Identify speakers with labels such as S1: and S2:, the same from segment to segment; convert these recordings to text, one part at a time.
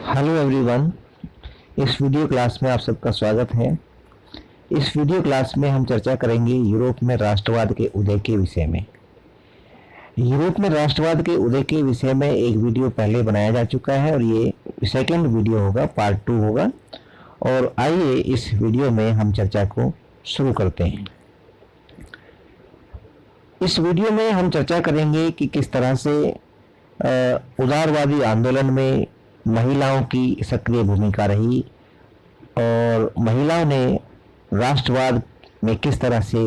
S1: Hello everyone. इस video class में आप सबका स्वागत है। इस वीडियो क्लास में हम चर्चा करेंगे यूरोप में राष्ट्रवाद के उदय के विषय में। यूरोप में राष्ट्रवाद के उदय के विषय में एक वीडियो पहले बनाया जा चुका है और ये सेकंड वीडियो होगा, पार्ट 2 होगा। और आइए इस वीडियो में हम चर्चा को शुरू करते हैं। इस वीडियो में हम चर्चा करेंगे कि किस तरह से उदारवादी आंदोलन में महिलाओं की सक्रिय भूमिका रही और महिलाओं ने राष्ट्रवाद में किस तरह से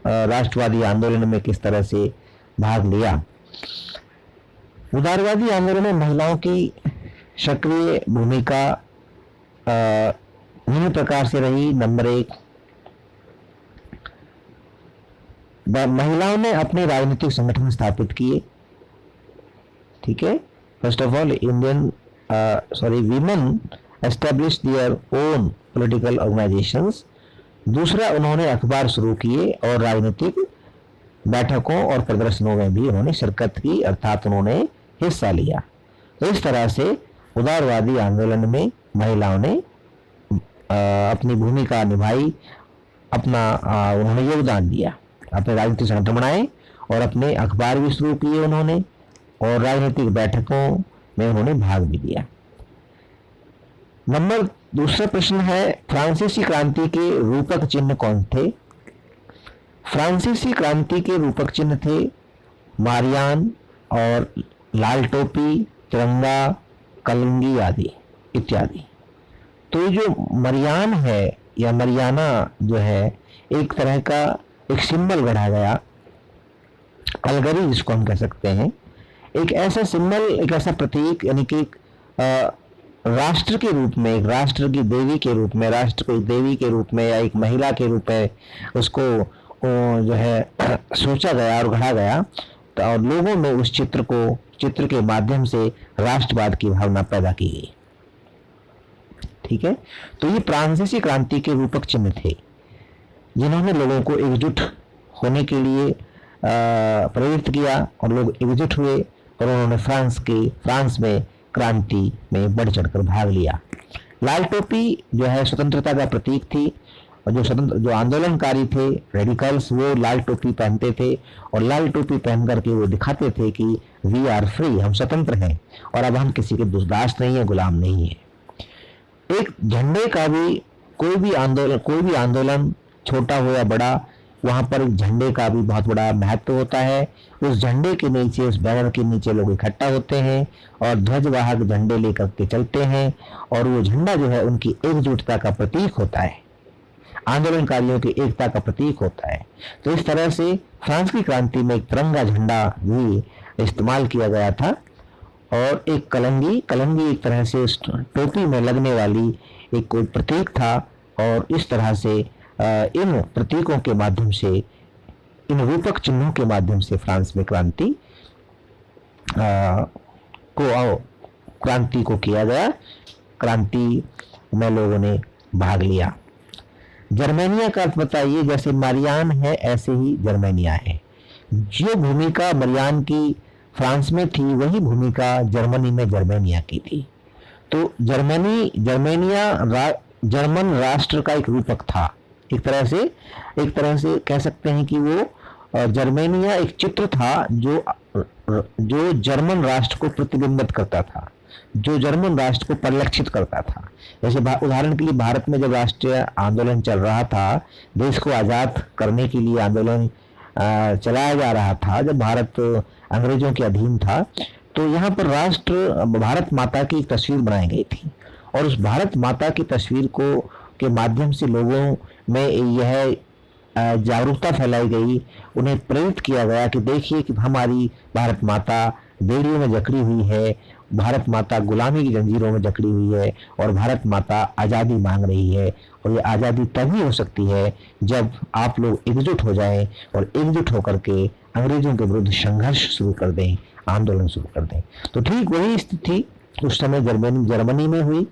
S1: राष्ट्रवादी आंदोलन में किस तरह से भाग लिया। उदारवादी आंदोलन में महिलाओं की सक्रिय भूमिका निम्न प्रकार से रही। नंबर 1, महिलाओं ने अपने राजनीतिक संगठन स्थापित किए। ठीक है, first of all women establish their own political organisations. दूसरा, उन्होंने अखबार शुरू किए और राजनीतिक बैठकों और प्रदर्शनों में भी उन्होंने शिरकत की, अर्थात उन्होंने हिस्सा लिया। तो इस तरह से उदारवादी आंदोलन में महिलाओं ने अपनी भूमिका निभाई, उन्होंने योगदान दिया, अपने राजनीतिक संगठन बनाए और अपने अखबार भी शुरू किए उन्होंने, और राजनीतिक बैठकों में उन्होंने भाग भी लिया। दूसरा प्रश्न है, फ्रांसीसी क्रांति के रूपक चिन्ह कौन थे? फ्रांसीसी क्रांति के रूपक चिन्ह थे मारियान और लाल टोपी, तिरंगा, कलंगी आदि इत्यादि। तो ये जो मरियान है या मरियाना जो है, एक तरह का एक सिंबल गढ़ा गया, अलगरी जिसको हम कह सकते हैं, एक ऐसा सिंबल, एक ऐसा प्रतीक, यानी कि राष्ट्र के रूप में, एक राष्ट्र की देवी के रूप में, राष्ट्र को एक देवी के रूप में या एक महिला के रूप में उसको जो है सोचा गया और गढ़ा गया। तो और लोगों में उस चित्र के माध्यम से राष्ट्रवाद की भावना पैदा की गई। ठीक है, तो ये फ्रांसीसी क्रांति के रूपक चिन्ह थे जिन्होंने लोगों को एकजुट होने के लिए प्रेरित किया और लोग एकजुट हुए और उन्होंने फ्रांस में क्रांति में बढ़ चढ़कर भाग लिया। लाल टोपी जो है स्वतंत्रता का प्रतीक थी और जो आंदोलनकारी थे, रेडिकल्स, वो लाल टोपी पहनते थे और लाल टोपी पहन करके वो दिखाते थे कि वी आर फ्री, हम स्वतंत्र हैं और अब हम किसी के दास नहीं है, गुलाम नहीं है। एक झंडे का भी कोई भी आंदोलन छोटा हो या बड़ा, वहां पर झंडे का भी बहुत बड़ा महत्व होता है। उस झंडे के नीचे, उस बैनर के नीचे लोग इकट्ठा होते हैं और ध्वजवाहक झंडे लेकर के चलते हैं और वो झंडा जो है उनकी एकजुटता का प्रतीक होता है, आंदोलनकारियों की एकता का प्रतीक होता है। तो इस तरह से फ्रांस की क्रांति में एक तिरंगा झंडा भी इस्तेमाल किया गया था और एक कलंगी एक तरह से टोपी में लगने वाली एक कोई प्रतीक था। और इस तरह से इन प्रतीकों के माध्यम से, इन रूपक चिन्हों के माध्यम से फ्रांस में क्रांति को किया गया, क्रांति में लोगों ने भाग लिया। जर्मेनिया का अर्थ बताइए। जैसे मारियान है ऐसे ही जर्मेनिया है। जो भूमिका मरियान की फ्रांस में थी वही भूमिका जर्मनी में जर्मेनिया की थी। तो जर्मनिया जर्मन राष्ट्र का एक रूपक था। एक तरह से कह सकते हैं कि वो जर्मेनिया एक चित्र था जो जर्मन राष्ट्र को प्रतिबिंबित करता था, जो जर्मन राष्ट्र को परिलक्षित करता था। जैसे उदाहरण के लिए भारत में जब राष्ट्रीय आंदोलन चल रहा था, देश को आजाद करने के लिए आंदोलन चलाया जा रहा था, जब भारत अंग्रेजों के अधीन था, तो यहाँ पर भारत माता की एक तस्वीर बनाई गई थी और उस भारत माता की तस्वीर के माध्यम से लोगों में यह जागरूकता फैलाई गई, उन्हें प्रेरित किया गया कि देखिए कि हमारी भारत माता बेड़ियों में जकड़ी हुई है, भारत माता गुलामी की जंजीरों में जकड़ी हुई है और भारत माता आज़ादी मांग रही है। और ये आज़ादी तभी हो सकती है जब आप लोग एकजुट हो जाएं और एकजुट होकर के अंग्रेजों के विरुद्ध संघर्ष शुरू कर दें, आंदोलन शुरू कर दें। तो ठीक वही स्थिति उस समय जर्मनी में हुई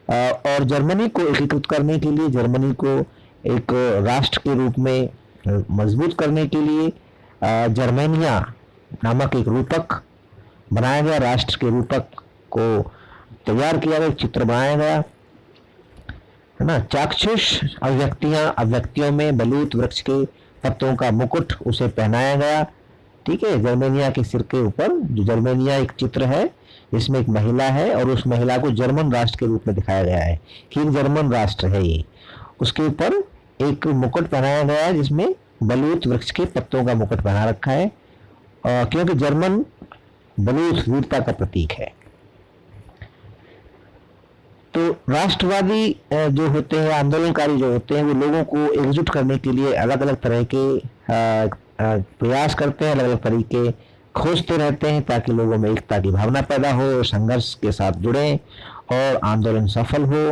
S1: और जर्मनी को एकीकृत करने के लिए, जर्मनी को एक राष्ट्र के रूप में मजबूत करने के लिए जर्मेनिया नामक एक रूपक बनाया गया, राष्ट्र के रूपक को तैयार किया गया, चित्र बनाया गया, है ना। चाक्षुष अभिव्यक्तियों में बलूत वृक्ष के पत्तों का मुकुट उसे पहनाया गया। ठीक है, जर्मेनिया के सिर के ऊपर, जो जर्मेनिया एक चित्र है जिसमें एक महिला है और उस महिला को जर्मन राष्ट्र के रूप में दिखाया गया है कि एक जर्मन राष्ट्र है ये। उसके ऊपर एक मुकुट पहनाया गया है जिसमें बलूत वृक्ष के पत्तों का मुकुट पहना रखा है, क्योंकि जर्मन बलूत वीरता का प्रतीक है। तो राष्ट्रवादी जो होते हैं, आंदोलनकारी जो होते हैं, वो लोगों को एकजुट करने के लिए अलग अलग तरह के प्रयास करते हैं, अलग अलग तरीके खोजते रहते हैं ताकि लोगों में एकता की भावना पैदा हो, संघर्ष के साथ जुड़े और आंदोलन सफल हो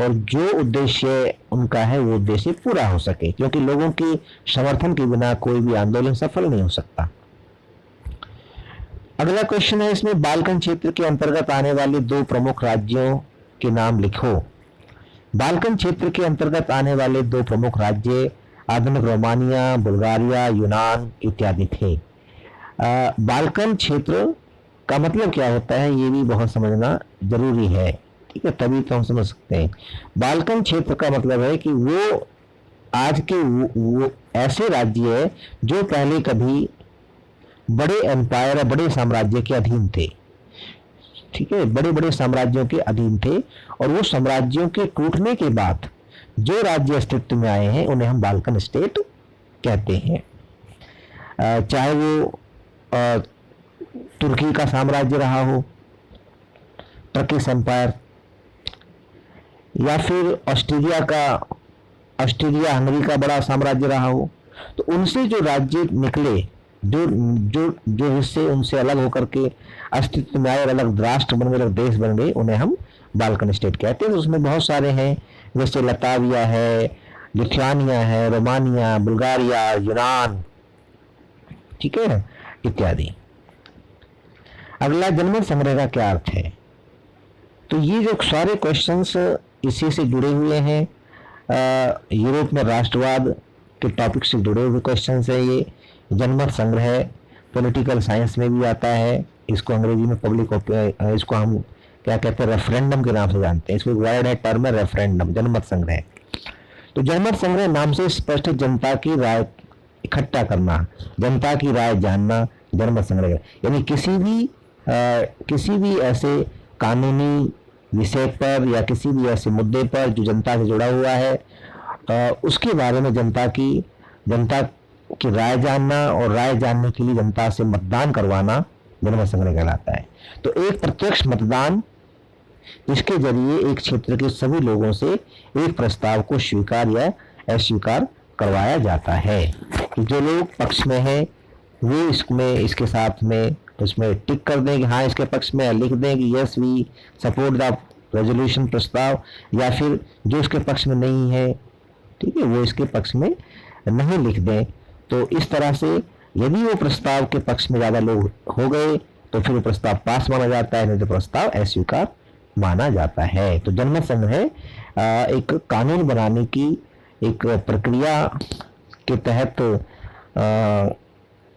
S1: और जो उद्देश्य उनका है वो उद्देश्य पूरा हो सके, क्योंकि लोगों की समर्थन के बिना कोई भी आंदोलन सफल नहीं हो सकता। अगला क्वेश्चन है इसमें, बाल्कन क्षेत्र के अंतर्गत आने वाले दो प्रमुख राज्यों के नाम लिखो। बाल्कन क्षेत्र के अंतर्गत आने वाले दो प्रमुख राज्य आधुनिक रोमानिया, बुल्गारिया, यूनान इत्यादि थे। बाल्कन क्षेत्र का मतलब क्या होता है ये भी बहुत समझना जरूरी है। ठीक है, तभी तो हम समझ सकते हैं। बाल्कन क्षेत्र का मतलब है कि वो आज के वो ऐसे राज्य है जो पहले कभी बड़े एम्पायर, बड़े साम्राज्य के अधीन थे। ठीक है, बड़े बड़े साम्राज्यों के अधीन थे और वो साम्राज्यों के टूटने के बाद जो राज्य अस्तित्व में आए हैं उन्हें हम बाल्कन स्टेट कहते हैं। चाहे वो तुर्की का साम्राज्य रहा हो, टर्किश एम्पायर, या फिर ऑस्ट्रिया हंगरी का बड़ा साम्राज्य रहा हो, तो उनसे जो राज्य निकले, जो जो जो हिस्से उनसे अलग होकर के अस्तित्व में आए और अलग राष्ट्र बन गए, अलग देश बन गए, उन्हें हम बाल्कन स्टेट कहते हैं। तो उसमें बहुत सारे हैं, जैसे लताविया है, लिथुआनिया है, रोमानिया, बुल्गारिया, यूनान, ठीक है, इत्यादि। अगला, जनमत संग्रह का क्या अर्थ है? तो ये जो सारे क्वेश्चंस इसी से जुड़े हुए हैं, यूरोप में राष्ट्रवाद के टॉपिक से जुड़े हुए क्वेश्चंस है ये। जनमत संग्रह पॉलिटिकल साइंस में भी आता है, इसको अंग्रेजी में इसको हम क्या कहते हैं, रेफरेंडम के नाम से जानते हैं। इसको एक वर्ड है, टर्म है रेफरेंडम, जनमत संग्रह। तो जनमत संग्रह नाम से स्पष्ट जनता की राय इकट्ठा करना, जनता की राय जानना, जनमत संग्रह। यानी किसी भी ऐसे कानूनी विषय पर या किसी भी ऐसे मुद्दे पर जो जनता से जुड़ा हुआ है, उसके बारे में जनता की राय जानना और राय जानने के लिए जनता से मतदान करवाना जनमत संग्रह कहलाता है। तो एक प्रत्यक्ष मतदान जिसके जरिए एक क्षेत्र के सभी लोगों से एक प्रस्ताव को स्वीकार या अस्वीकार करवाया जाता है। कि जो लोग पक्ष में हैं वो इसके साथ में उसमें टिक कर दें कि हाँ इसके पक्ष में, लिख दें कि yes we support the resolution प्रस्ताव, या फिर जो इसके पक्ष में नहीं है, ठीक है, वो इसके पक्ष में नहीं लिख दें। तो इस तरह से यदि वो प्रस्ताव के पक्ष में ज़्यादा लोग हो गए तो फिर वो प्रस्ताव पास माना जाता है, नहीं तो प्रस्ताव अस्वीकार माना जाता है। तो जनमत संग्रह एक कानून बनाने की एक प्रक्रिया के तहत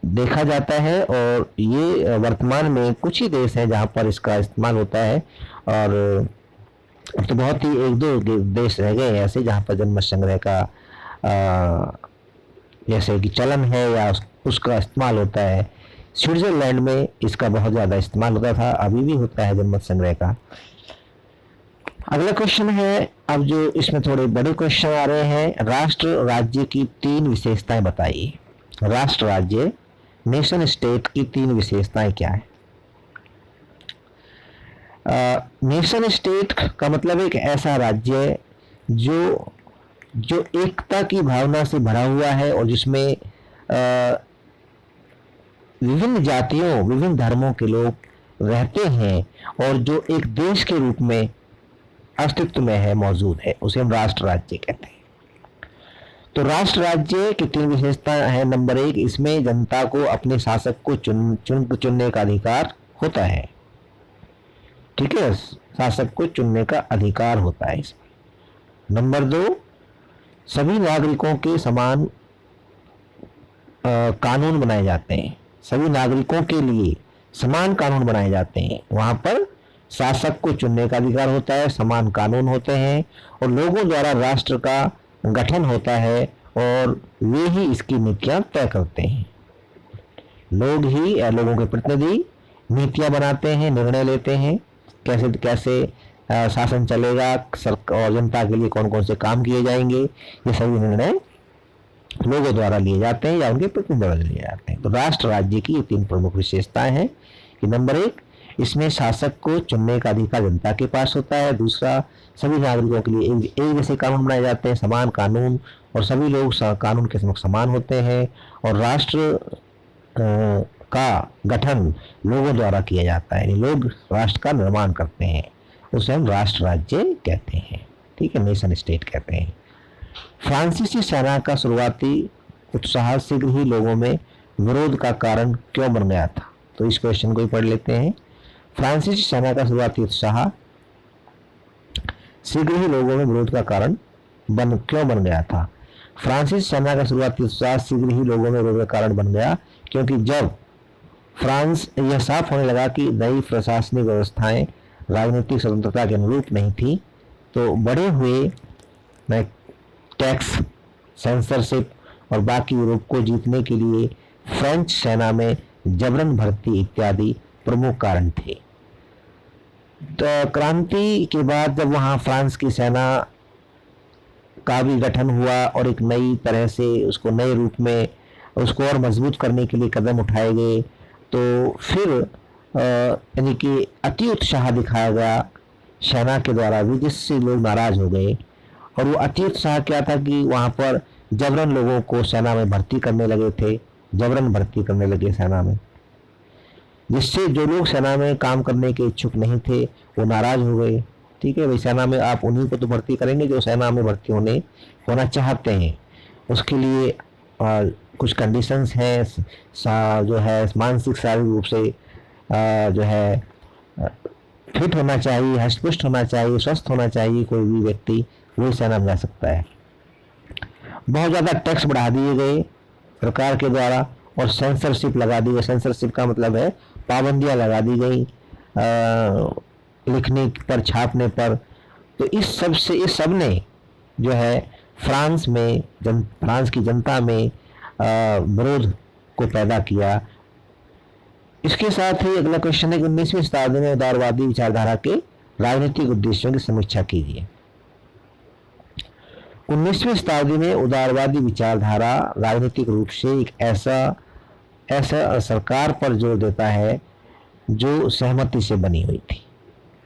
S1: देखा जाता है और ये वर्तमान में कुछ ही देश हैं जहाँ पर इसका इस्तेमाल होता है, और अब तो बहुत ही एक दो देश रह गए ऐसे जहाँ पर जनमत संग्रह का जैसे कि चलन है या उसका इस्तेमाल होता है। स्विट्जरलैंड में इसका बहुत ज़्यादा इस्तेमाल होता था, अभी भी होता है जनमत संग्रह का। अगला क्वेश्चन है, अब जो इसमें थोड़े बड़े क्वेश्चन आ रहे हैं, राष्ट्र राज्य की 3 विशेषताएं बताइए। राष्ट्र राज्य, नेशन स्टेट की 3 विशेषताएं क्या है? नेशन स्टेट का मतलब एक ऐसा राज्य जो एकता की भावना से भरा हुआ है और जिसमें विभिन्न जातियों, विभिन्न धर्मों के लोग रहते हैं और जो एक देश के रूप में अस्तित्व में है, मौजूद है, उसे हम राष्ट्र राज्य कहते हैं। तो राष्ट्र राज्य की 3 विशेषताएं हैं। नंबर 1, इसमें जनता को अपने शासक को चुनने का अधिकार होता है। ठीक है, शासक को चुनने का अधिकार होता है इसमें। नंबर 2, सभी नागरिकों के समान कानून बनाए जाते हैं, सभी नागरिकों के लिए समान कानून बनाए जाते हैं, वहां पर शासक को चुनने का अधिकार होता है, समान कानून होते हैं और लोगों द्वारा राष्ट्र का गठन होता है और वे ही इसकी नीतियां तय करते हैं। लोग ही लोगों के प्रतिनिधि नीतियां बनाते हैं, निर्णय लेते हैं, कैसे कैसे शासन चलेगा, और जनता के लिए कौन कौन से काम किए जाएंगे, ये सभी निर्णय लोगों द्वारा लिए जाते हैं या उनके प्रतिनिधि द्वारा लिए जाते हैं। तो राष्ट्र राज्य की ये 3 प्रमुख विशेषताएं हैं कि नंबर 1, इसमें शासक को चुनने का अधिकार जनता के पास होता है। दूसरा, सभी नागरिकों के लिए एक जैसे कानून बनाए जाते हैं, समान कानून, और सभी लोग कानून के समक्ष समान होते हैं। और राष्ट्र का गठन लोगों द्वारा किया जाता है, लोग राष्ट्र का निर्माण करते हैं, उसे हम राष्ट्र राज्य कहते हैं। ठीक है, नेशन स्टेट कहते हैं। फ्रांसीसी सेना का शुरुआती उत्साह शीघ्र ही लोगों में विरोध का कारण क्यों बन गया था? तो इस क्वेश्चन को ही पढ़ लेते हैं। फ्रांसीसी सेना का शुरुआती उत्साह शीघ्र ही लोगों में विरोध का कारण क्यों बन गया था? फ्रांसीसी सेना का शुरुआती उत्साह शीघ्र ही लोगों में विरोध का कारण बन गया क्योंकि जब फ्रांस यह साफ होने लगा कि नई प्रशासनिक व्यवस्थाएं राजनीतिक स्वतंत्रता के अनुरूप नहीं थी, तो बढ़े हुए टैक्स, सेंसरशिप और बाकी यूरोप को जीतने के लिए फ्रेंच सेना में जबरन भर्ती इत्यादि प्रमुख कारण थे। तो क्रांति के बाद जब वहाँ फ्रांस की सेना का भी गठन हुआ और एक नई तरह से उसको नए रूप में उसको और मजबूत करने के लिए कदम उठाए गए, तो फिर यानी कि अति उत्साह दिखाया गया सेना के द्वारा भी, जिससे लोग नाराज हो गए। और वो अति उत्साह क्या था कि वहाँ पर जबरन लोगों को सेना में भर्ती करने लगे थे, जबरन भर्ती करने लगे सेना में, जिससे जो लोग सेना में काम करने के इच्छुक नहीं थे वो नाराज हो गए। ठीक है भाई, सेना में आप उन्हीं को तो भर्ती करेंगे जो सेना में भर्ती होना चाहते हैं। उसके लिए कुछ कंडीशंस हैं, जो है मानसिक शारीरिक रूप से जो है फिट होना चाहिए, हष्टपुष्ट होना चाहिए, स्वस्थ होना चाहिए कोई भी व्यक्ति, वही सेना में जा सकता है। बहुत ज़्यादा टैक्स बढ़ा दिए गए सरकार के द्वारा और सेंसरशिप लगा दी गई। सेंसरशिप का मतलब है पाबंदियां लगा दी गई लिखने पर, छापने पर। तो इस सब ने जो है फ्रांस की जनता में विरोध को पैदा किया। इसके साथ ही अगला क्वेश्चन है कि 19वीं शताब्दी में उदारवादी विचारधारा के राजनीतिक उद्देश्यों की समीक्षा कीजिए। 19वीं शताब्दी में उदारवादी विचारधारा राजनीतिक रूप से एक ऐसा सरकार पर जोर देता है जो सहमति से बनी हुई थी,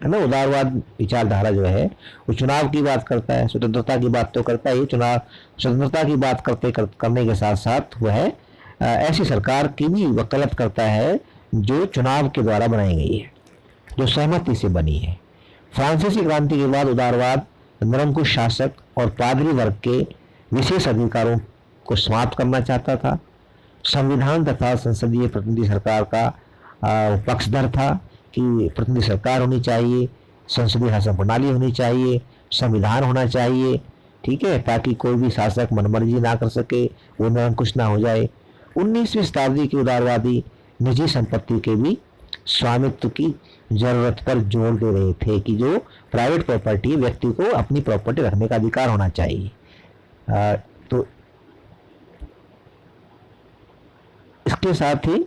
S1: है ना। उदारवाद विचारधारा जो है वो चुनाव की बात करता है, स्वतंत्रता की बात तो करता है, चुनाव स्वतंत्रता की बात करने के साथ साथ वह ऐसी सरकार की भी वकालत करता है जो चुनाव के द्वारा बनाई गई है, जो सहमति से बनी है। फ्रांसीसी क्रांति के बाद उदारवाद निरंकुश शासक और पादरी वर्ग के विशेष अधिकारों को समाप्त करना चाहता था। संविधान तथा संसदीय प्रतिनिधि सरकार का पक्षधर था कि प्रतिनिधि सरकार होनी चाहिए, संसदीय शासन प्रणाली होनी चाहिए, संविधान होना चाहिए, ठीक है, ताकि कोई भी शासक मनमर्जी ना कर सके, वो निरंकुश ना हो जाए। 19वीं शताब्दी के उदारवादी निजी संपत्ति के भी स्वामित्व की जरूरत पर जोर दे रहे थे कि जो प्राइवेट प्रॉपर्टी, व्यक्ति को अपनी प्रॉपर्टी रखने का अधिकार होना चाहिए। तो इसके साथ ही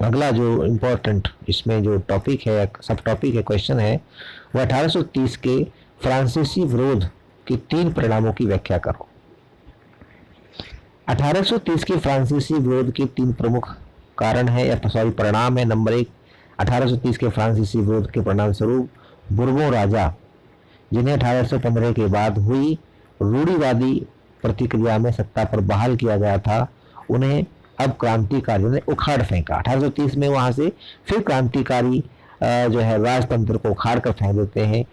S1: अगला जो इम्पोर्टेंट इसमें जो टॉपिक है, सब टॉपिक है, क्वेश्चन है, वो 1830 के फ्रांसीसी विरोध के 3 परिणामों की व्याख्या करो। 1830 के फ्रांसीसी विरोध के 3 प्रमुख कारण है या परिणाम है। नंबर 1, 1830 के फ्रांसीसी विरोध के परिणाम स्वरूप बुर्बों राजा, जिन्हें 1815 के बाद हुई रूढ़िवादी प्रतिक्रिया में सत्ता पर बहाल किया गया था, उन्हें अब क्रांतिकारियों ने उखाड़ फेंका। 1830 में वहां से फिर क्रांतिकारी जो है राजतंत्र को उखाड़ कर फेंक देते हैं।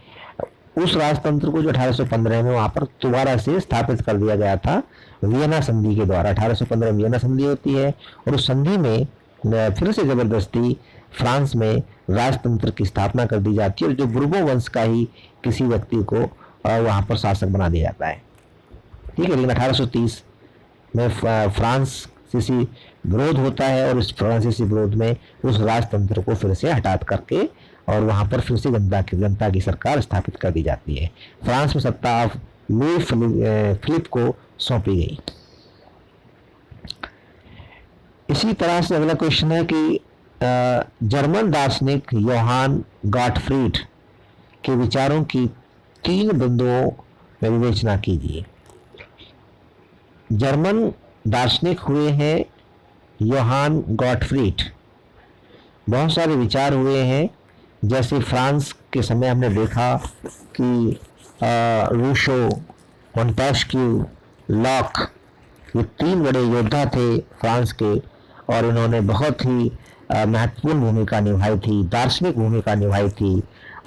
S1: उस राजतंत्र को जो 1815 में वहां पर दोबारा से स्थापित कर दिया गया था वियना संधि के द्वारा। 1815 में वियना संधि होती है और उस संधि में फिर से जबरदस्ती फ्रांस में राजतंत्र की स्थापना कर दी जाती है और जो बुर्बों वंश का ही किसी व्यक्ति को वहां पर शासक बना दिया जाता है। ठीक है, लेकिन 1830 में फ्रांसीसी विरोध होता है और इस फ्रांसीसी विरोध में उस राजतंत्र को फिर से हटा करके और वहां पर फिर से जनता की सरकार स्थापित कर दी जाती है। फ्रांस में सत्ता अब लुई फिलिप को सौंपी गई। इसी तरह से अगला क्वेश्चन है कि जर्मन दार्शनिक योहान गॉटफ्रीड के विचारों की 3 बिंदुओं में विवेचना कीजिए। जर्मन दार्शनिक हुए हैं योहान गॉटफ्रीड। बहुत सारे विचार हुए हैं, जैसे फ्रांस के समय हमने देखा कि रूशो, मोंटेस्क्यू, लॉक, ये 3 बड़े योद्धा थे फ्रांस के, और इन्होंने बहुत ही महत्वपूर्ण भूमिका निभाई थी, दार्शनिक भूमिका निभाई थी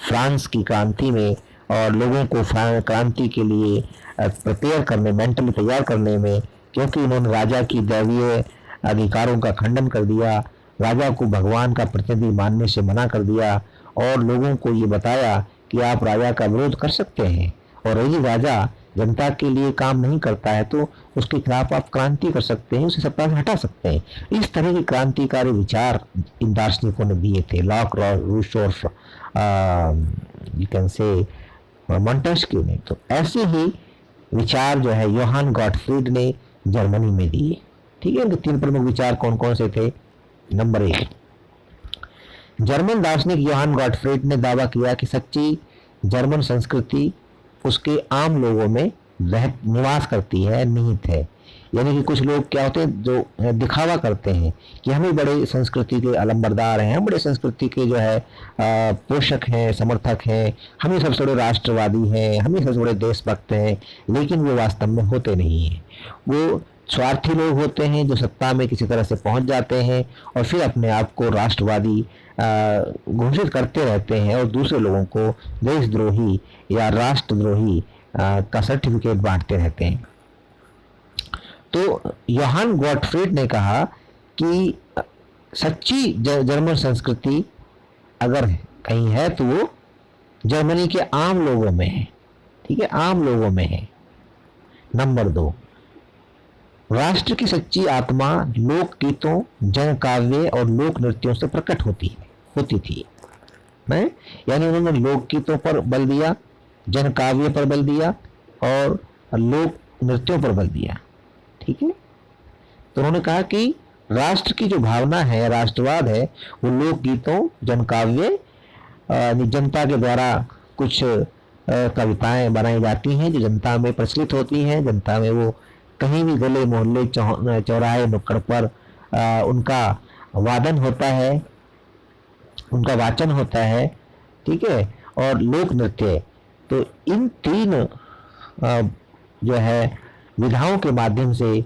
S1: फ्रांस की क्रांति में, और लोगों को क्रांति के लिए प्रिपेयर करने, मेंटली तैयार करने में, क्योंकि इन्होंने राजा की दैवीय अधिकारों का खंडन कर दिया, राजा को भगवान का प्रतिनिधि मानने से मना कर दिया, और लोगों को ये बताया कि आप राजा का विरोध कर सकते हैं, और यदि राजा जनता के लिए काम नहीं करता है तो उसके खिलाफ आप क्रांति कर सकते हैं, उसे सत्ता से हटा सकते हैं। इस तरह के क्रांतिकारी विचार इन दार्शनिकों ने दिए थे, लॉक, रूसो और यू कैन से मोंटेस्क्यू ने। तो ऐसे ही विचार जो है योहान गॉटफ्रीड ने जर्मनी में दिए। ठीक है, 3 प्रमुख विचार कौन कौन से थे? नंबर 1, जर्मन दार्शनिक योहान गॉटफ्रीड ने दावा किया कि सच्ची जर्मन संस्कृति उसके आम लोगों में निवास करती है, निहित है। यानी कि कुछ लोग क्या होते हैं जो दिखावा करते हैं कि हम ही बड़े संस्कृति के अलंबरदार हैं, हम बड़े संस्कृति के जो है पोषक हैं, समर्थक हैं, हम ही सबसे बड़े राष्ट्रवादी हैं, हम ही सबसे बड़े देशभक्त हैं, लेकिन वो वास्तव में होते नहीं हैं। वो स्वार्थी लोग होते हैं जो सत्ता में किसी तरह से पहुंच जाते हैं और फिर अपने आप को राष्ट्रवादी घोषित करते रहते हैं और दूसरे लोगों को देशद्रोही या राष्ट्रद्रोही का सर्टिफिकेट बांटते रहते हैं। तो योहान गॉटफ्रीड ने कहा कि सच्ची जर्मन संस्कृति अगर कहीं है तो वो जर्मनी के आम लोगों में है। ठीक है, आम लोगों में है। नंबर 2, राष्ट्र की सच्ची आत्मा लोकगीतों, जन काव्य और लोक नृत्यों से प्रकट होती थी। यानी उन्होंने लोकगीतों पर बल दिया, जन काव्य पर बल दिया और लोक नृत्यों पर बल दिया। ठीक है, तो उन्होंने कहा कि राष्ट्र की जो भावना है, राष्ट्रवाद है, वो लोकगीतों, जन काव्य, जनता के द्वारा कुछ कविताएं बनाई जाती हैं जो जनता में प्रचलित होती हैं, जनता में वो कहीं भी गले मोहल्ले चौराहे नुक्कड़ पर उनका वादन होता है, उनका वाचन होता है। ठीक है, और लोक नृत्य। तो इन 3 जो है विधाओं के माध्यम से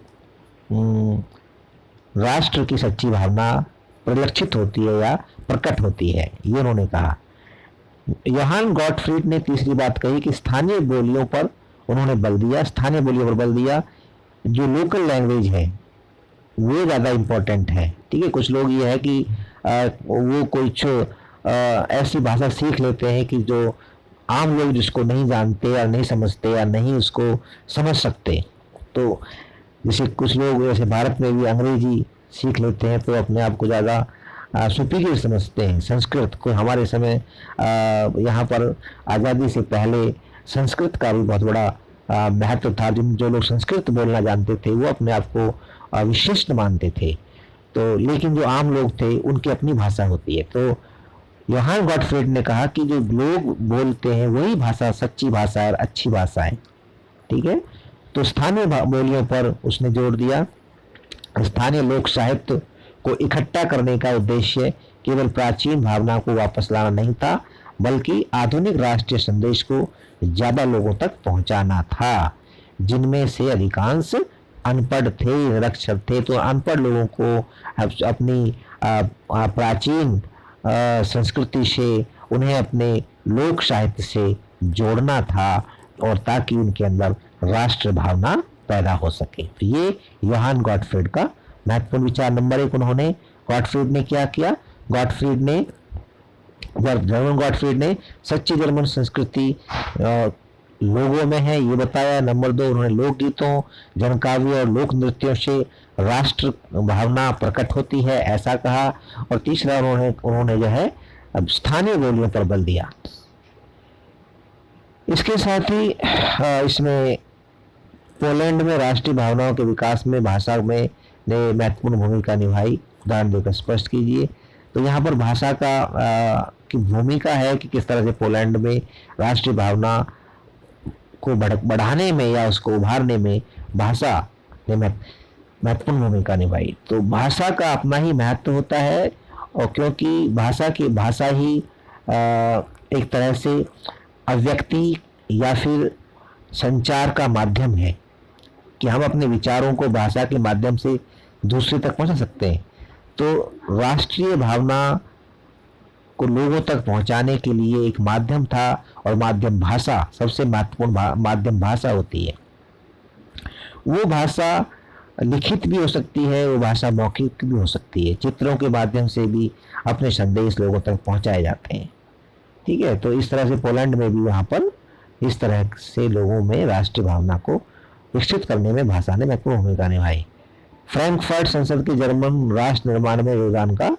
S1: राष्ट्र की सच्ची भावना परिलक्षित होती है या प्रकट होती है, ये उन्होंने कहा। योहान गॉटफ्रीड ने तीसरी बात कही कि स्थानीय बोलियों पर उन्होंने बल दिया, स्थानीय बोलियों पर बल दिया। जो लोकल लैंग्वेज है वो ज़्यादा इम्पोर्टेंट है। ठीक है, कुछ लोग ये है कि वो कुछ ऐसी भाषा सीख लेते हैं कि जो आम लोग जिसको नहीं जानते या नहीं समझते या नहीं उसको समझ सकते। तो जैसे कुछ लोग जैसे भारत में भी अंग्रेजी सीख लेते हैं तो अपने आप को ज़्यादा सुपीरियर समझते हैं। संस्कृत को हमारे समय यहाँ पर आज़ादी से पहले संस्कृत का भी बहुत बड़ा महत्व था। जो लोग संस्कृत बोलना जानते थे वो अपने आप को विशिष्ट मानते थे। तो लेकिन जो आम लोग थे उनकी अपनी भाषा होती है। तो योहान गॉटफ्रीड ने कहा कि जो लोग बोलते हैं वही भाषा सच्ची भाषा है और अच्छी भाषा है। ठीक है, तो स्थानीय बोलियों पर उसने जोर दिया। स्थानीय लोक साहित्य को इकट्ठा करने का उद्देश्य केवल प्राचीन भावना को वापस लाना नहीं था, बल्कि आधुनिक राष्ट्रीय संदेश को ज्यादा लोगों तक पहुंचाना था, जिनमें से अधिकांश अनपढ़ थे, निरक्षर थे। तो अनपढ़ लोगों को अपनी प्राचीन संस्कृति से, उन्हें अपने लोक साहित्य से जोड़ना था और ताकि उनके अंदर राष्ट्र भावना पैदा हो सके। तो ये योहान गॉटफ्रीड का महत्वपूर्ण विचार। नंबर 1, उन्होंने गॉटफ्रीड ने क्या किया? जर्मन गॉटफ्रीड ने सच्ची जर्मन संस्कृति लोगों में है ये बताया। नंबर 2, उन्होंने लोकगीतों, जनकाव्य और लोक नृत्यों से राष्ट्र भावना प्रकट होती है ऐसा कहा। और तीसरा, उन्होंने जो है अब स्थानीय बोलियों पर बल दिया। इसके साथ ही इसमें पोलैंड में राष्ट्रीय भावनाओं के विकास में भाषा में ने महत्वपूर्ण भूमिका निभाई। उदाहरण देकर स्पष्ट कीजिए। तो यहाँ पर भाषा की भूमिका है कि किस तरह से पोलैंड में राष्ट्रीय भावना को बढ़ाने में या उसको उभारने में भाषा ने महत्वपूर्ण भूमिका निभाई। तो भाषा का अपना ही महत्व होता है, और क्योंकि भाषा ही एक तरह से अभिव्यक्ति या फिर संचार का माध्यम है कि हम अपने विचारों को भाषा के माध्यम से दूसरे तक पहुंचा सकते हैं। तो राष्ट्रीय भावना को लोगों तक पहुंचाने के लिए एक माध्यम था, और माध्यम भाषा सबसे महत्वपूर्ण माध्यम भाषा होती है। वो भाषा लिखित भी हो सकती है, वो भाषा मौखिक भी हो सकती है। चित्रों के माध्यम से भी अपने संदेश लोगों तक पहुंचाए जाते हैं। ठीक है, तो इस तरह से पोलैंड में भी वहाँ पर इस तरह से लोगों में राष्ट्रीय भावना को विकसित करने में भाषा ने महत्वपूर्ण भूमिका निभाई। फ्रैंकफर्ट संसद के जर्मन राष्ट्र निर्माण में योगदान का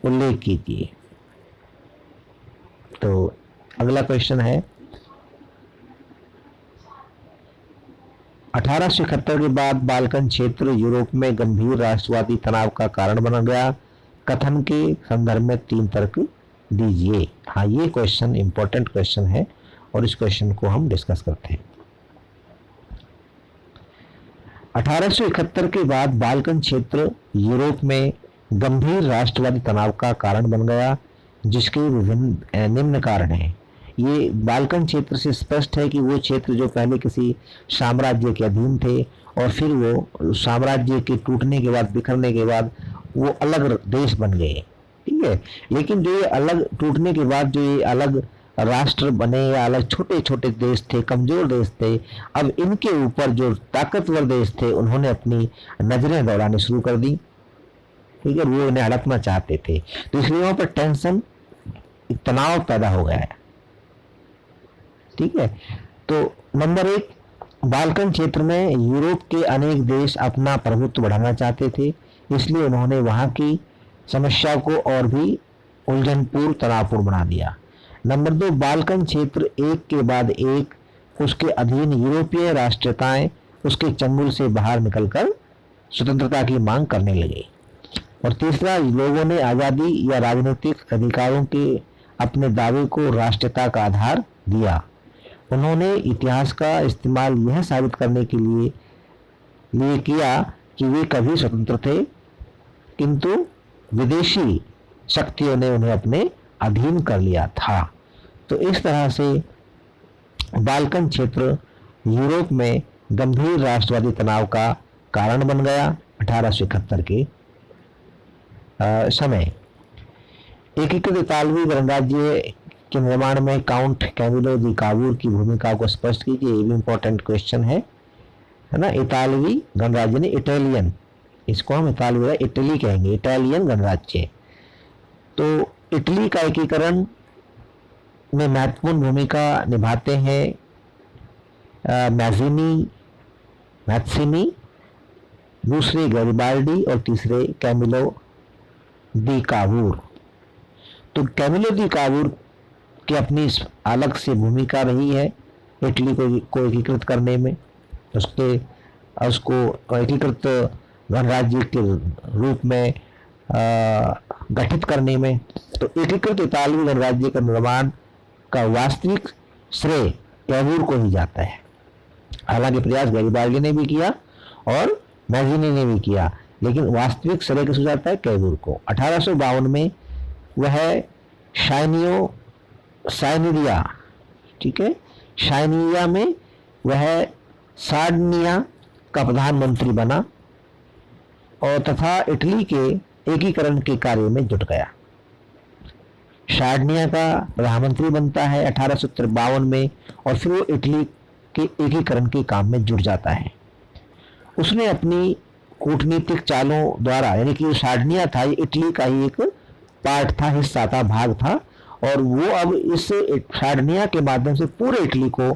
S1: उल्लेख कीजिए। तो अगला क्वेश्चन है, 1871 के बाद बाल्कन क्षेत्र यूरोप में गंभीर राष्ट्रवादी तनाव का कारण बन गया। कथन के संदर्भ में 3 तर्क दीजिए। हाँ, ये क्वेश्चन इंपॉर्टेंट क्वेश्चन है और इस क्वेश्चन को हम डिस्कस करते हैं। 1871 के बाद बाल्कन क्षेत्र यूरोप में गंभीर राष्ट्रवादी तनाव का कारण बन गया, जिसके विभिन्न निम्न कारण हैं। ये बाल्कन क्षेत्र से स्पष्ट है कि वो क्षेत्र जो पहले किसी साम्राज्य के अधीन थे और फिर वो साम्राज्य के टूटने के बाद, बिखरने के बाद वो अलग देश बन गए। ठीक है, लेकिन जो ये अलग टूटने के बाद जो ये अलग राष्ट्र बने या अलग छोटे छोटे देश थे, कमजोर देश थे, अब इनके ऊपर जो ताकतवर देश थे उन्होंने अपनी नजरें दौड़ानी शुरू कर दी। ठीक है, वो इन्हें हड़पना चाहते थे, तो इसलिए वहां पर टेंशन, तनाव पैदा हो गया है। ठीक है, तो नंबर 1, बाल्कन क्षेत्र में यूरोप के अनेक देश अपना प्रभुत्व बढ़ाना चाहते थे, इसलिए उन्होंने वहां की समस्या को और भी उलझनपूर्ण, तनावपूर्ण बना दिया। नंबर 2, बाल्कन क्षेत्र एक के बाद एक उसके अधीन यूरोपीय राष्ट्रीयताएं उसके चंगुल से बाहर निकलकर स्वतंत्रता की मांग करने लगे। और तीसरा, लोगों ने आज़ादी या राजनीतिक अधिकारों के अपने दावे को राष्ट्रीयता का आधार दिया। उन्होंने इतिहास का इस्तेमाल यह साबित करने के लिए किया कि वे कभी स्वतंत्र थे, किंतु विदेशी शक्तियों ने उन्हें अपने अधीन कर लिया था। तो इस तरह से बाल्कन क्षेत्र यूरोप में गंभीर राष्ट्रवादी तनाव का कारण बन गया 1871 के समय। एकीकृत इतालवी गणराज्य के निर्माण में काउंट कैमिलो दी कावूर की भूमिका को स्पष्ट कीजिए। ये भी इंपॉर्टेंट क्वेश्चन है ना। इतालवी गणराज्य ने, इटालियन, इसको हम इटली कहेंगे, इटालियन गणराज्य। तो इटली का एकीकरण में महत्वपूर्ण भूमिका निभाते हैं मैज़िनी, दूसरे गैरिबाल्डी और तीसरे कैमिलो दी कावूर। तो कैमिलो दी कावूर की अपनी अलग से भूमिका रही है इटली को एकीकृत करने में, उसको एकीकृत गणराज्य के रूप में गठित करने में। तो एकीकृत इतालवी गणराज्य का निर्माण का वास्तविक श्रेय कैवूर को ही जाता है। हालांकि प्रयास गैरिबाल्डी ने भी किया और मैज़िनी ने भी किया, लेकिन वास्तविक श्रेय किसको जाता है? कैवूर को। 1852 में वह साइनिरिया, ठीक है, साइनिरिया में वह सार्डिनिया का प्रधानमंत्री बना और तथा इटली के एकीकरण के कार्य में जुट गया। सार्डिनिया का प्रधानमंत्री बनता है 1853 में और फिर वो इटली के एकीकरण के काम में जुट जाता है। उसने अपनी कूटनीतिक चालों द्वारा, यानी कि सार्डिनिया था, ये इटली का ही एक पार्ट था, हिस्सा था, भाग था, और वो अब इस सार्डिनिया के माध्यम से पूरे इटली को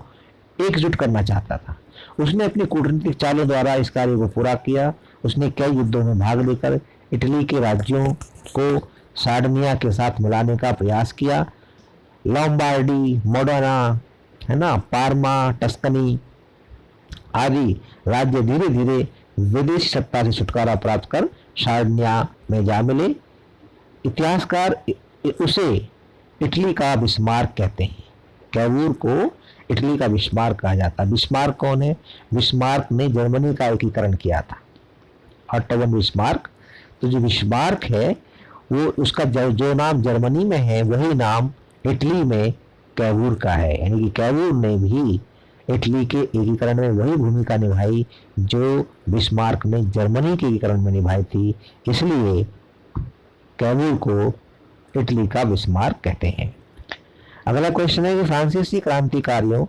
S1: एकजुट करना चाहता था। उसने अपनी कूटनीतिक चालों द्वारा इस कार्य को पूरा किया। उसने कई युद्धों में भाग लेकर इटली के राज्यों को सार्डिनिया के साथ मिलाने का प्रयास किया। लॉम्बार्डी, मोडना, है ना, पार्मा, टस्कनी आदि राज्य धीरे धीरे विदेशी सत्ता से छुटकारा प्राप्त कर सार्डिनिया में जा मिले। इतिहासकार उसे इटली का बिस्मार्क कहते हैं। कैवूर को इटली का बिस्मार्क कहा जाता है। बिस्मार्क कौन है? बिस्मार्क ने जर्मनी का एकीकरण किया था, ऑटो वन बिस्मार्क। तो जो बिस्मार्क है वो उसका जो नाम जर्मनी में है वही नाम इटली में कैवूर का है। यानी कि कैवूर ने भी इटली के एकीकरण में वही भूमिका निभाई जो बिस्मार्क ने जर्मनी के एकीकरण में निभाई थी, इसलिए कैवूर को इटली का बिस्मार्क कहते हैं। अगला क्वेश्चन है कि फ्रांसीसी क्रांतिकारियों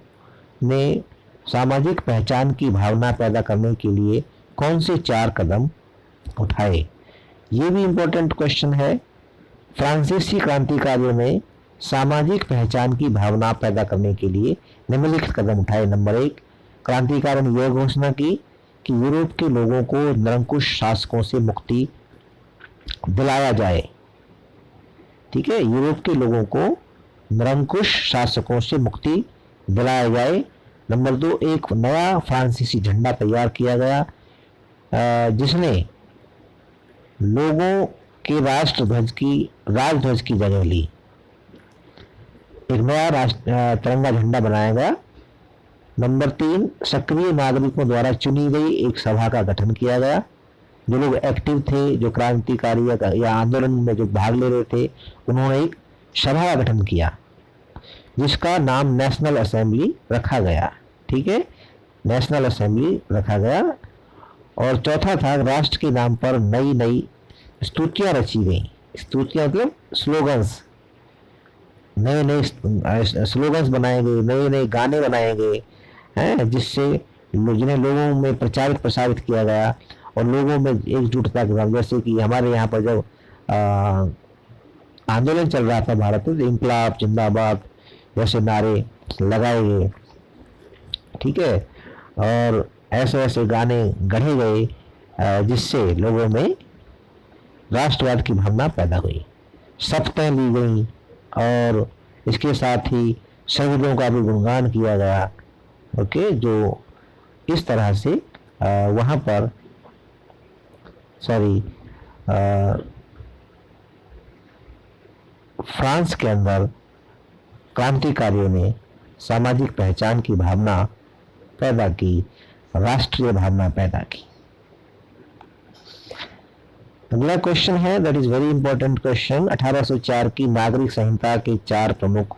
S1: ने सामाजिक पहचान की भावना पैदा करने के लिए कौन से 4 कदम उठाए? ये भी इंपॉर्टेंट क्वेश्चन है। फ्रांसीसी क्रांतिकारियों ने सामाजिक पहचान की भावना पैदा करने के लिए निम्नलिखित कदम उठाए। नंबर 1, क्रांतिकारियों ने यह घोषणा की कि यूरोप के लोगों को निरंकुश शासकों से मुक्ति दिलाया जाए। ठीक है, यूरोप के लोगों को निरंकुश शासकों से मुक्ति दिलाया जाए। नंबर 2, एक नया फ्रांसीसी झंडा तैयार किया गया जिसने लोगों के राजध्वज की जगह ली। एक नया तिरंगा झंडा बनाया गया। नंबर 3, सक्रिय नागरिकों द्वारा चुनी गई एक सभा का गठन किया गया। जो लोग एक्टिव थे, जो क्रांतिकारी या आंदोलन में जो भाग ले रहे थे, उन्होंने एक सभा का गठन किया जिसका नाम नेशनल असेंबली रखा गया। ठीक है, नेशनल असेंबली रखा गया। और चौथा था, राष्ट्र के नाम पर नई नई स्तुतियां रची गई। स्तुतियां मतलब स्लोगन्स, नए नए स्लोगन्स बनाए गए, नए नए गाने बनाए गए हैं, जिन्हें लोगों में प्रचारित प्रसारित किया गया और लोगों में एकजुटता के साथ। जैसे कि हमारे यहाँ पर जब आंदोलन चल रहा था भारत में, इंकलाब जिंदाबाद जैसे नारे लगाए गए। ठीक है, और ऐसे ऐसे गाने गढ़े गए जिससे लोगों में राष्ट्रवाद की भावना पैदा हुई। शपथें ली गई और इसके साथ ही शहीदों का भी गुणगान किया गया। ओके, जो इस तरह से वहाँ पर फ्रांस के अंदर क्रांतिकारियों ने सामाजिक पहचान की भावना पैदा की, राष्ट्रीय भावना पैदा की। अगला क्वेश्चन है, that is very important question. 1804 की नागरिक संहिता के 4 प्रमुख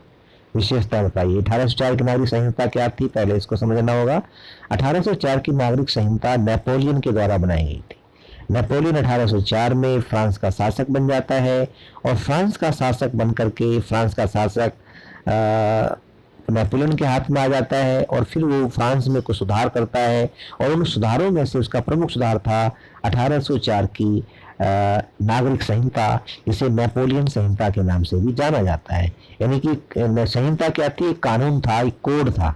S1: विशेषता बताइए। 1804 की नागरिक संहिता क्या थी, पहले इसको समझना होगा। 1804 की नागरिक संहिता नेपोलियन के द्वारा बनाई गई थी। नेपोलियन 1804 में फ्रांस का शासक बन जाता है और फ्रांस का शासक बनकर के फ्रांस का शासक नेपोलियन के हाथ में आ जाता है और फिर वो फ्रांस में कुछ सुधार करता है और उन सुधारों में से उसका प्रमुख सुधार था 1804 की नागरिक संहिता, जिसे नेपोलियन संहिता के नाम से भी जाना जाता है। यानी कि संहिता क्या थी? एक कानून था, एक कोड था।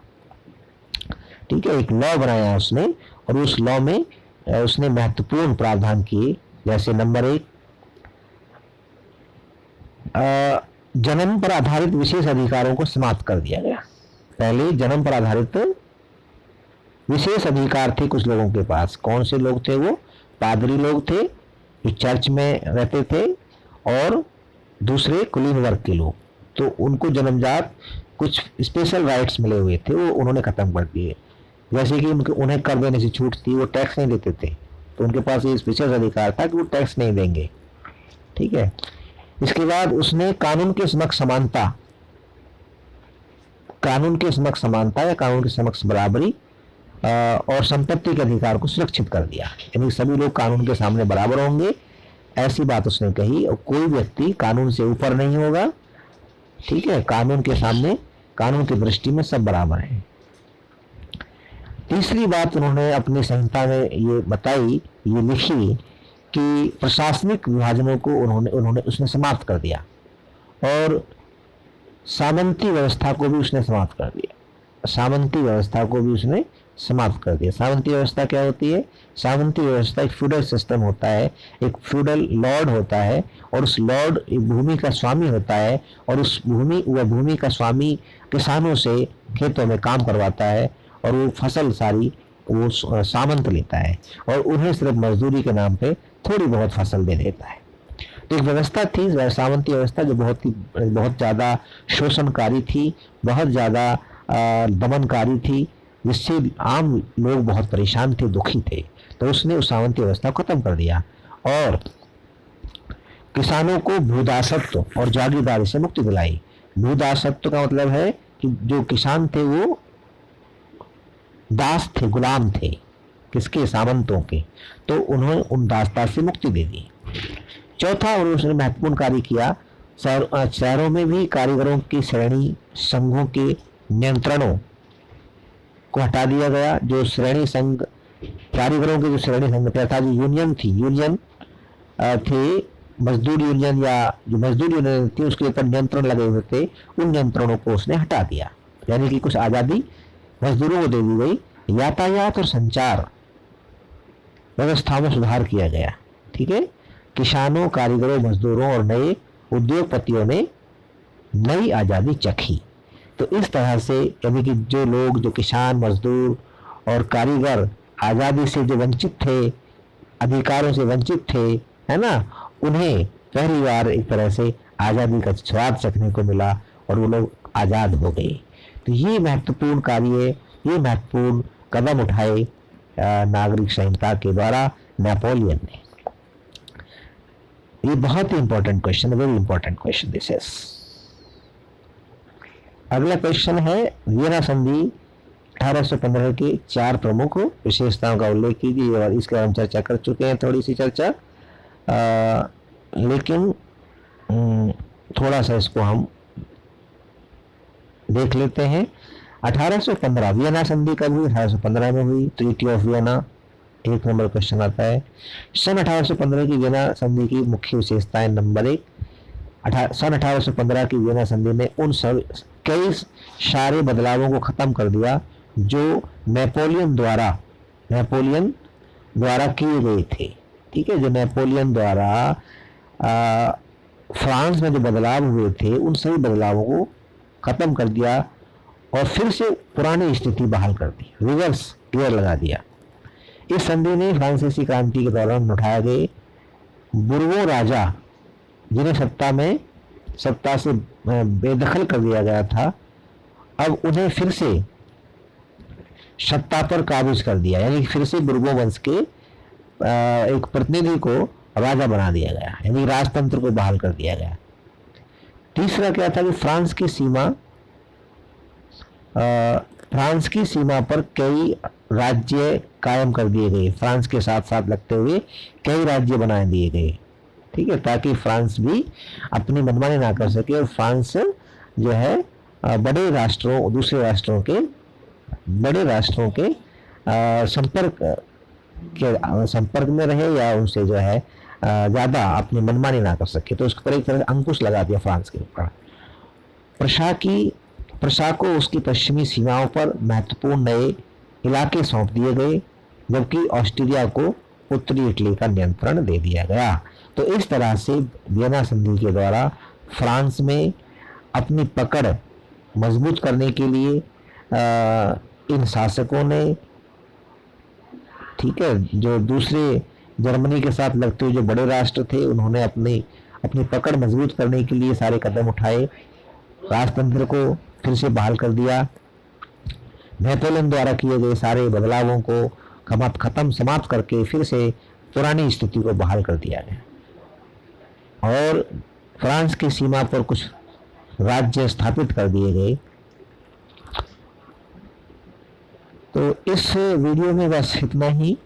S1: ठीक है, एक लॉ बनाया उसने और उस लॉ में उसने महत्वपूर्ण प्रावधान किए। जैसे नंबर 1, जन्म पर आधारित विशेष अधिकारों को समाप्त कर दिया गया। पहले जन्म पर आधारित विशेष अधिकार थे कुछ लोगों के पास। कौन से लोग थे वो? पादरी लोग थे जो चर्च में रहते थे और दूसरे कुलीन वर्ग के लोग। तो उनको जन्मजात कुछ स्पेशल राइट्स मिले हुए थे, वो उन्होंने खत्म कर दिए। जैसे कि उन्हें कर देने से छूट थी, वो टैक्स नहीं देते थे, तो उनके पास ये स्पेशल अधिकार था कि वो टैक्स नहीं देंगे। ठीक है, इसके बाद उसने कानून के समक्ष समानता या कानून के समक्ष बराबरी और संपत्ति के अधिकार को सुरक्षित कर दिया। यानी सभी लोग कानून के सामने बराबर होंगे, ऐसी बात उसने कही। और कोई व्यक्ति कानून से ऊपर नहीं होगा। ठीक है, कानून के सामने, कानून की दृष्टि में सब बराबर हैं। तीसरी बात उन्होंने अपनी संहिता में ये बताई, ये लिखी कि प्रशासनिक विभाजनों को उसने समाप्त कर दिया और सामंती व्यवस्था को भी उसने समाप्त कर दिया। सामंती व्यवस्था को भी उसने समाप्त कर दिया। सामंती व्यवस्था क्या होती है? सामंती व्यवस्था एक फ्यूडल सिस्टम होता है, एक फ्यूडल लॉर्ड होता है, और उस लॉर्ड भूमि का स्वामी होता है, और उस भूमि का स्वामी किसानों से खेतों में काम करवाता है, और वो फसल सारी वो सामंत लेता है, और उन्हें सिर्फ मजदूरी के नाम पे थोड़ी बहुत फसल दे देता है। तो एक व्यवस्था थी सामंती व्यवस्था, जो बहुत ज़्यादा शोषणकारी थी, बहुत ज़्यादा दमनकारी थी, जिससे आम लोग बहुत परेशान थे, दुखी थे। तो उसने उस सामंती व्यवस्था को खत्म कर दिया और किसानों को भूदासत्व और जागीरदारी से मुक्ति दिलाई। भूदासत्व का मतलब है कि जो किसान थे वो दास थे, गुलाम थे, किसके? सामंतों के। तो उन्होंने उन दासता से मुक्ति दे दी। चौथा, और उसने महत्वपूर्ण कार्य किया, शहरों में भी कारीगरों की श्रेणी संघों के नियंत्रणों को हटा दिया गया। जो श्रेणी संघ, कारीगरों के जो श्रेणी संघ प्रथा, जो यूनियन थी, यूनियन थे, मजदूर यूनियन या जो मजदूर यूनियन थी, उसके ऊपर नियंत्रण लगे हुए थे, उन नियंत्रणों को उसने हटा दिया। यानी कि कुछ आज़ादी मजदूरों को दे दी गई। यातायात और संचार व्यवस्था में सुधार किया गया। ठीक है, किसानों, कारीगरों, मजदूरों और नए उद्योगपतियों ने नई आज़ादी चखी। तो इस तरह से, यानी कि जो लोग, जो किसान, मजदूर और कारीगर आज़ादी से जो वंचित थे, अधिकारों से वंचित थे, है ना, उन्हें पहली बार एक तरह से आज़ादी का स्वाद चखने को मिला और वो लोग आज़ाद हो गए। तो ये महत्वपूर्ण कार्य, ये महत्वपूर्ण कदम उठाए नागरिक संहिता के द्वारा नेपोलियन ने। ये बहुत ही important question, very important question this is. अगला क्वेश्चन है, वियना संधि 1815 की 4 प्रमुख विशेषताओं का उल्लेख कीजिए। और इसके हम चर्चा कर चुके हैं, थोड़ी सी चर्चा, लेकिन थोड़ा सा इसको हम देख लेते हैं। 1815 वियना संधि कब हुई? 1815 में हुई, treaty of Vienna. 1 number question आता है। सन 1815 की वियना संधि की मुख्य विशेषताएं। नंबर 1, सन 1815 की वियना संधि ने उन सब कई सारे बदलावों को खत्म कर दिया जो नेपोलियन द्वारा किए गए थे। ठीक है, जो नेपोलियन द्वारा फ्रांस में जो बदलाव हुए थे, उन सभी बदलावों को खत्म कर दिया और फिर से पुरानी स्थिति बहाल कर दी, रिवर्स गियर लगा दिया। इस संधि ने फ्रांसीसी क्रांति के दौरान उठाए गए बुर्बों राजा, जिन्हें सत्ता से बेदखल कर दिया गया था, अब उन्हें फिर से सत्ता पर काबूज कर दिया। यानी फिर से बुर्बों वंश के एक प्रतिनिधि को राजा बना दिया गया, यानी राजतंत्र को बहाल कर दिया गया। तीसरा क्या था कि फ्रांस की सीमा पर कई राज्य कायम कर दिए गए। फ्रांस के साथ साथ लगते हुए कई राज्य बना दिए गए। ठीक है, ताकि फ्रांस भी अपनी मनमानी ना कर सके और फ्रांस जो है बड़े राष्ट्रों, दूसरे राष्ट्रों के बड़े राष्ट्रों के संपर्क में रहे या उनसे जो है ज़्यादा अपनी मनमानी ना कर सके। तो उसके पर एक तरह से अंकुश लगा दिया फ्रांस के ऊपर। प्रशा को उसकी पश्चिमी सीमाओं पर महत्वपूर्ण नए इलाके सौंप दिए गए, जबकि ऑस्ट्रिया को उत्तरी इटली का नियंत्रण दे दिया गया। तो इस तरह से वियना संधि के द्वारा फ्रांस में अपनी पकड़ मजबूत करने के लिए इन शासकों ने, ठीक है, जो दूसरे जर्मनी के साथ लगते हुए जो बड़े राष्ट्र थे, उन्होंने अपनी पकड़ मजबूत करने के लिए सारे कदम उठाए। राजतंत्र को फिर से बहाल कर दिया। नेपोलियन द्वारा किए गए सारे बदलावों को समाप्त करके फिर से पुरानी स्थिति को बहाल कर दिया गया और फ्रांस की सीमा पर कुछ राज्य स्थापित कर दिए गए। तो इस वीडियो में बस इतना ही।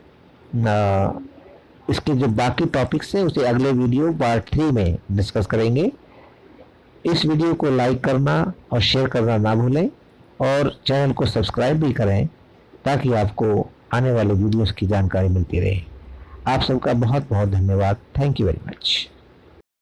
S1: इसके जो बाकी टॉपिक्स हैं उसे अगले वीडियो पार्ट 3 में डिस्कस करेंगे। इस वीडियो को लाइक करना और शेयर करना ना भूलें और चैनल को सब्सक्राइब भी करें ताकि आपको आने वाले वीडियोस की जानकारी मिलती रहे। आप सबका बहुत बहुत धन्यवाद। Thank you very much.